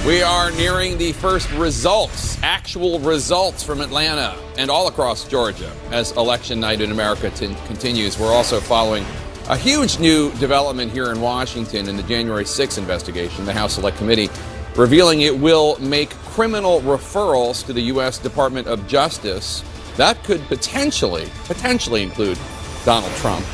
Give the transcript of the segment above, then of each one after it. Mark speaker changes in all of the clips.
Speaker 1: We are nearing the first results, actual results from Atlanta and all across Georgia as election night in America continues. We're also following a huge new development here in Washington in the January 6th investigation. The House Select Committee revealing it will make criminal referrals to the U.S. Department of Justice. That could potentially include Donald Trump.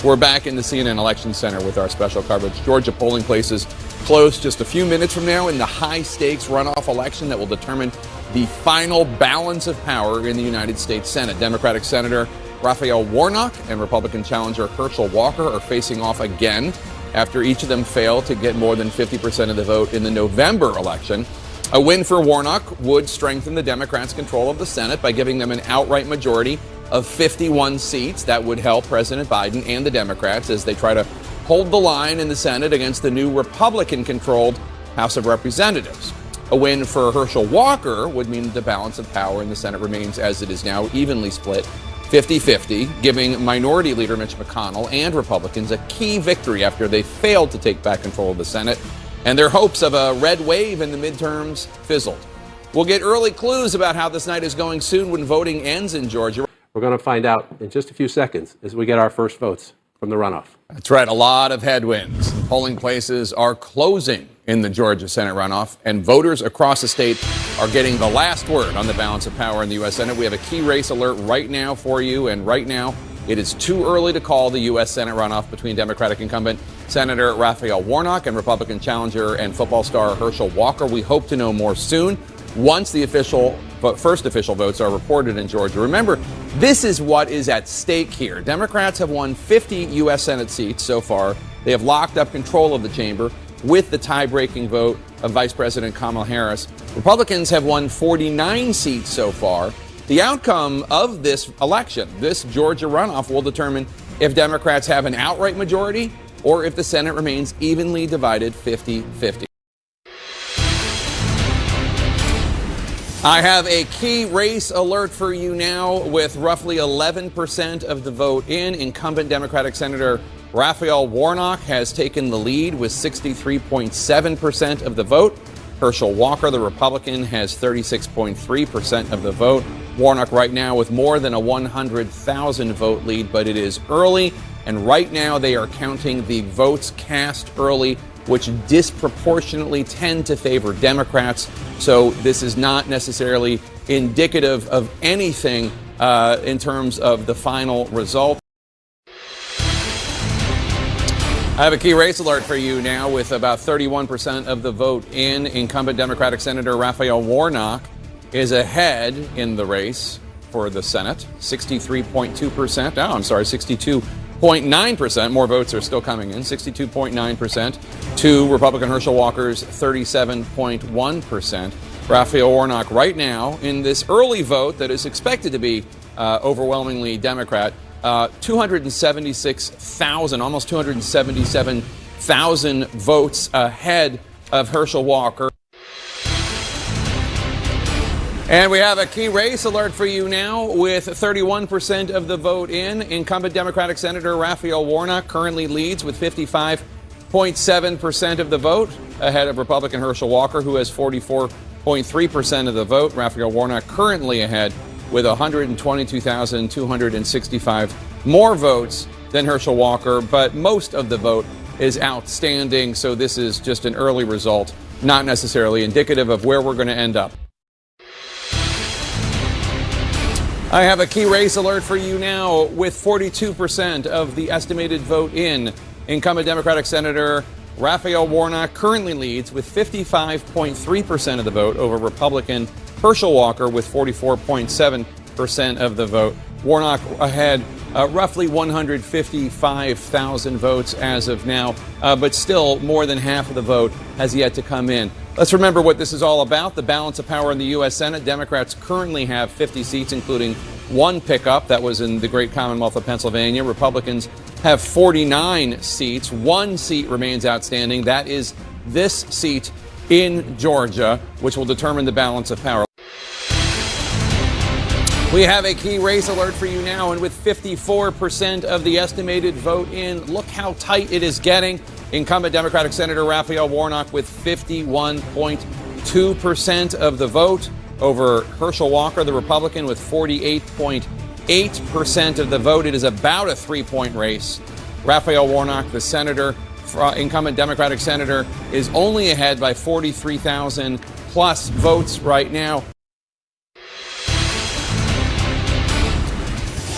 Speaker 1: We're back in the CNN Election Center with our special coverage. Georgia polling places close just a few minutes from now in the high-stakes runoff election that will determine the final balance of power in the United States Senate. Democratic Senator Raphael Warnock and Republican challenger Herschel Walker are facing off again after each of them failed to get more than 50% of the vote in the November election. A win for Warnock would strengthen the Democrats' control of the Senate by giving them an outright majority of 51 seats. That would help President Biden and the Democrats as they try to hold the line in the Senate against the new Republican-controlled House of Representatives. A win for Herschel Walker would mean that the balance of power in the Senate remains as it is now, evenly split, 50-50, giving Minority Leader Mitch McConnell and Republicans a key victory after they failed to take back control of the Senate, and their hopes of a red wave in the midterms fizzled. We'll get early clues about how this night is going soon when voting ends in Georgia.
Speaker 2: We're going to find out in just a few seconds as we get our first votes from the runoff.
Speaker 1: That's right, a lot of headwinds. Polling places are closing in the Georgia Senate runoff, and voters across the state are getting the last word on the balance of power in the U.S. Senate. We have a key race alert right now for you, and right now it is too early to call the U.S. Senate runoff between Democratic incumbent Senator Raphael Warnock and Republican challenger and football star Herschel Walker. We hope to know more soon once the first official votes are reported in Georgia. Remember, this is what is at stake here. Democrats have won 50 U.S. Senate seats so far. They have locked up control of the chamber with the tie-breaking vote of Vice President Kamala Harris. Republicans have won 49 seats so far. The outcome of this election, this Georgia runoff, will determine if Democrats have an outright majority or if the Senate remains evenly divided 50-50. I have a key race alert for you now with roughly 11% of the vote in. Incumbent Democratic Senator Raphael Warnock has taken the lead with 63.7% of the vote. Herschel Walker, the Republican, has 36.3% of the vote. Warnock right now with more than a 100,000 vote lead, but it is early. And right now they are counting the votes cast early, which disproportionately tend to favor Democrats. So this is not necessarily indicative of anything in terms of the final result. I have a key race alert for you now with about 31% of the vote in. Incumbent Democratic Senator Raphael Warnock is ahead in the race for the Senate, 63.2%. Oh, I'm sorry, 62.9%. More votes are still coming in, 62.9% to Republican Herschel Walker's 37.1%. Raphael Warnock right now in this early vote that is expected to be overwhelmingly Democrat, 276,000, almost 277,000 votes ahead of Herschel Walker. And we have a key race alert for you now with 31% of the vote in. Incumbent Democratic Senator Raphael Warnock currently leads with 55.7% of the vote ahead of Republican Herschel Walker, who has 44.3% of the vote. Raphael Warnock currently ahead with 122,265 more votes than Herschel Walker, but most of the vote is outstanding. So this is just an early result, not necessarily indicative of where we're going to end up. I have a key race alert for you now with 42% of the estimated vote in. Incumbent Democratic Senator Raphael Warnock currently leads with 55.3% of the vote over Republican Herschel Walker with 44.7% of the vote. Warnock ahead roughly 155,000 votes as of now, but still more than half of the vote has yet to come in. Let's remember what this is all about, the balance of power in the U.S. Senate. Democrats currently have 50 seats, including one pickup that was in the great Commonwealth of Pennsylvania. Republicans have 49 seats. One seat remains outstanding. That is this seat in Georgia, which will determine the balance of power. We have a key race alert for you now, and with 54% of the estimated vote in, look how tight it is getting. Incumbent Democratic Senator Raphael Warnock with 51.2% 52% of the vote over Herschel Walker, the Republican, with 48.8% of the vote. It is about a 3-point race. Raphael Warnock, the senator, incumbent Democratic senator, is only ahead by 43,000 plus votes right now.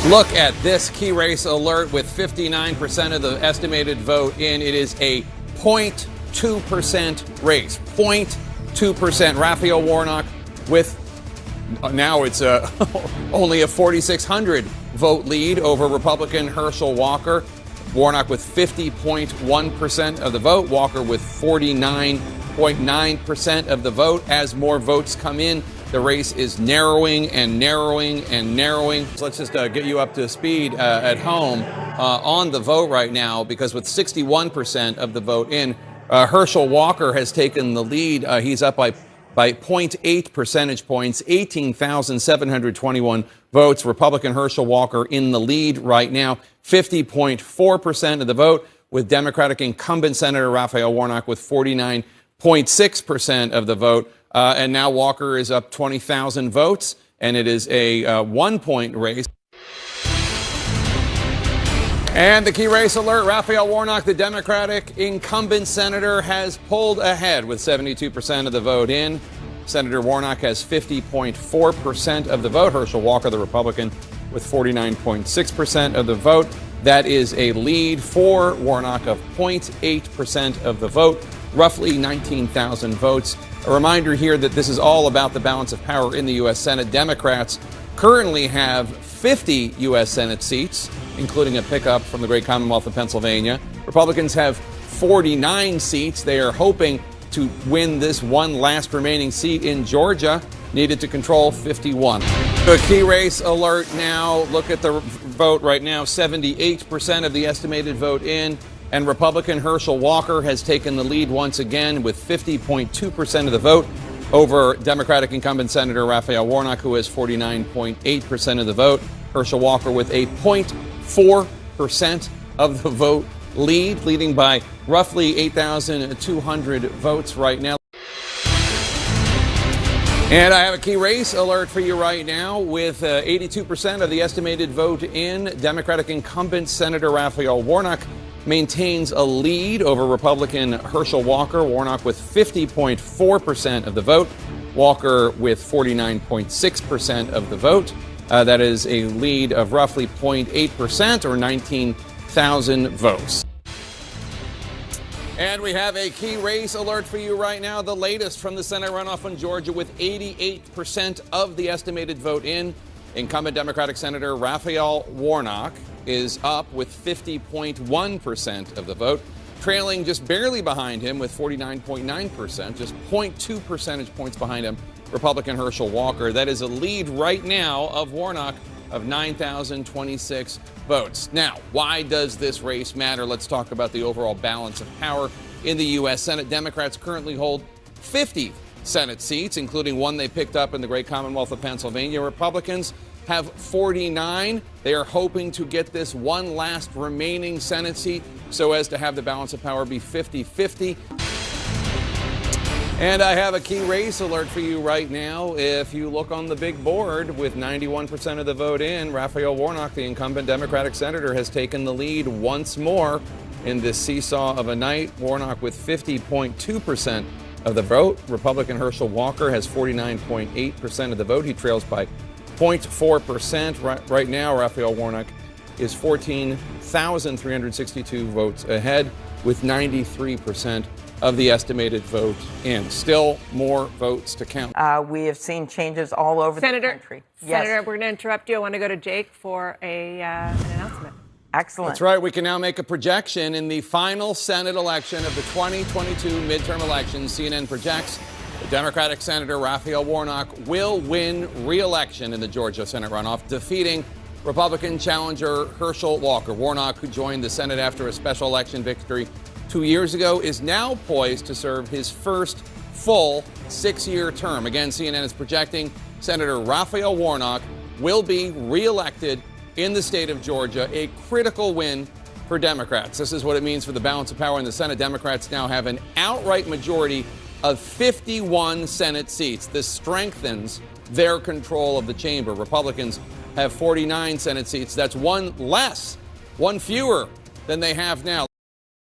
Speaker 1: Look at this key race alert with 59% of the estimated vote in. It is a 0.2% race. 0.2%. Raphael Warnock with, now it's only a 4,600 vote lead over Republican Herschel Walker. Warnock with 50.1% of the vote. Walker with 49.9% of the vote. As more votes come in, the race is narrowing and narrowing and narrowing. So let's just get you up to speed at home on the vote right now, because with 61% of the vote in, Herschel Walker has taken the lead. He's up by 0.8 percentage points, 18,721 votes. Republican Herschel Walker in the lead right now, 50.4% of the vote, with Democratic incumbent Senator Raphael Warnock with 49.6% of the vote. And now Walker is up 20,000 votes, and it is a 1-point race. And the key race alert, Raphael Warnock, the Democratic incumbent senator, has pulled ahead with 72% of the vote in. Senator Warnock has 50.4% of the vote. Herschel Walker, the Republican, with 49.6% of the vote. That is a lead for Warnock of 0.8% of the vote, roughly 19,000 votes. A reminder here that this is all about the balance of power in the U.S. Senate. Democrats currently have 50 U.S. Senate seats, including a pickup from the great Commonwealth of Pennsylvania. Republicans have 49 seats. They are hoping to win this one last remaining seat in Georgia, needed to control 51. A key race alert now. Look at the vote right now. 78% of the estimated vote in. And Republican Herschel Walker has taken the lead once again with 50.2% of the vote over Democratic incumbent Senator Raphael Warnock, who has 49.8% of the vote. Herschel Walker with a 0.4% of the vote lead, leading by roughly 8,200 votes right now. And I have a key race alert for you right now. With 82% of the estimated vote in, Democratic incumbent Senator Raphael Warnock maintains a lead over Republican Herschel Walker. Warnock with 50.4% of the vote. Walker with 49.6% of the vote. That is a lead of roughly 0.8% or 19,000 votes. And we have a key race alert for you right now. The latest from the Senate runoff in Georgia, with 88% of the estimated vote in. Incumbent Democratic Senator Raphael Warnock is up with 50.1% of the vote, trailing just barely behind him with 49.9%, just 0.2 percentage points behind him, Republican Herschel Walker. That is a lead right now of Warnock of 9,026 votes. Now, why does this race matter? Let's talk about the overall balance of power in the U.S. Senate. Democrats currently hold 50 Senate seats, including one they picked up in the great Commonwealth of Pennsylvania. Republicans have 49. They are hoping to get this one last remaining Senate seat so as to have the balance of power be 50-50. And I have a key race alert for you right now. If you look on the big board, with 91% of the vote in, Raphael Warnock, the incumbent Democratic senator, has taken the lead once more in this seesaw of a night. Warnock with 50.2% of the vote. Republican Herschel Walker has 49.8% of the vote. He trails by 0.4%. Right now, Raphael Warnock is 14,362 votes ahead, with 93% of the estimated vote in. Still more votes to count.
Speaker 3: We have seen changes all over the country.
Speaker 4: Senator, we're going to interrupt you. I want to go to Jake for an announcement.
Speaker 3: Excellent.
Speaker 1: That's right. We can now make a projection in the final Senate election of the 2022 midterm elections. CNN projects the Democratic Senator Raphael Warnock will win re-election in the Georgia Senate runoff, defeating Republican challenger Herschel Walker. Warnock, who joined the Senate after a special election victory 2 years ago, is now poised to serve his first full 6-year term. Again, CNN is projecting Senator Raphael Warnock will be re-elected in the state of Georgia, a critical win for Democrats. This is what it means for the balance of power in the Senate. Democrats now have an outright majority of 51 Senate seats. This strengthens their control of the chamber. Republicans have 49 Senate seats. That's one less, one fewer than they have now.